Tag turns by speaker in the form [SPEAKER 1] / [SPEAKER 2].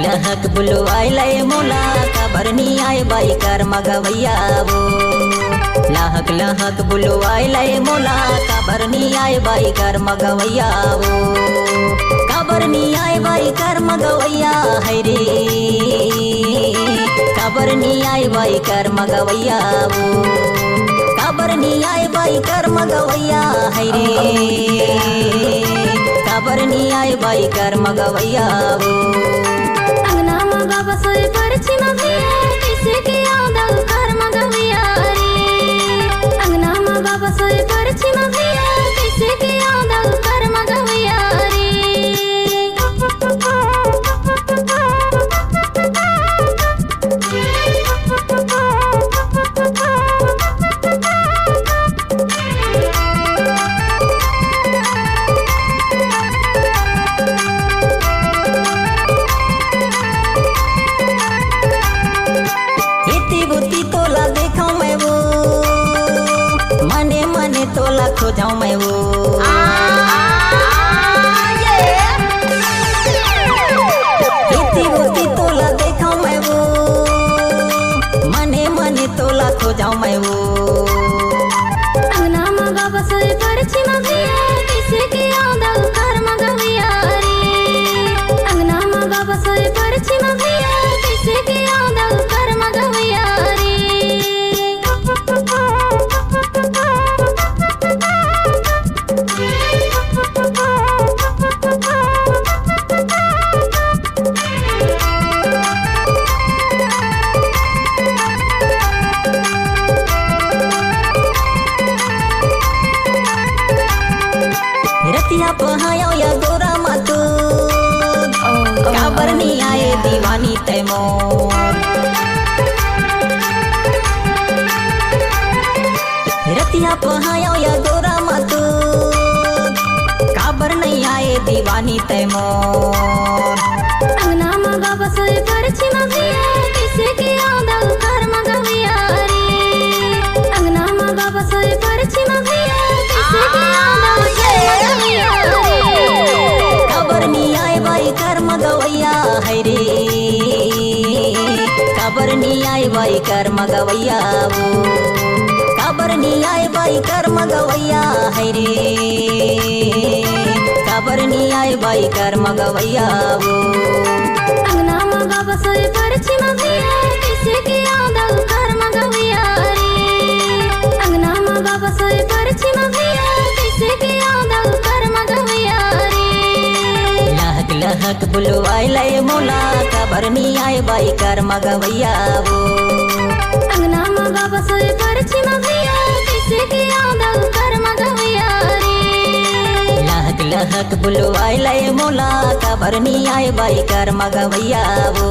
[SPEAKER 1] लहक बुलो आइले मोला खबर नी आए बाई कर मगवैया वो। लहक लहक बुलो आइले मोला खबर नी आए बाई कर मगवैया वो। खबर नी आए बाई कर मगवैया है रे, खबर नी आए बाई कर मगवैया वो। खबर नी आए बाई कर मगवैया है रे, खबर नी आए बाई कर मगवैया वो।
[SPEAKER 2] बसोय परची मभिया कैसे के आउदा कर मगवैया रे। अंगना मगा बसोय परची मभिया कैसे के आउदा कर मगवैया रे।
[SPEAKER 1] तोला खो जाऊं मैं वो। इतनी होती तोला देखा मैं वो, मने मने तोला खो जाऊं मैं वो।
[SPEAKER 2] अंगना मगा बसोय परची मभिया कैसे के आउदा कर मगवैया रे। अंगना मगा बसोय परची मभिया कैसे के आउदा कर मगवैया रे।
[SPEAKER 1] रतिया पहायो या गोरा मातू खबर नी आए दीवानी तैमोर। रतिया पहायो या गोरा मातू खबर नहीं आए दीवानी तैमोर।
[SPEAKER 2] अंगना मगा बसोय परची मभिया कैसे के आउदा कर मगवैया रे। अंगना मगा बसोय परची मभिया कैसे के आउदा कर मगवैया रे।
[SPEAKER 1] खबर नी आए बाई कर मगवैया है रे, खबर नी आए बाई कर मगवैया वो। खबर नी आए बाई कर मगवैया है रे, खबर नी आए बाई कर मगवैया वो।
[SPEAKER 2] अंगना मगा बसोय परची मभिया कैसे के आउदा कर मगवैया रे। अंगना मगा बसोय परची मभिया कैसे के आउदा कर मगवैया रे।
[SPEAKER 1] लहक लहक बुलो आइले मोला खबर नी आए बाई कर मगवैया वो।
[SPEAKER 2] अंगना मगा बसोय परची मभिया कैसे के आउदा कर मगवैया रे।
[SPEAKER 1] लहक लहक बुलो आइले मोला खबर नी आए बाई कर मगवैया वो।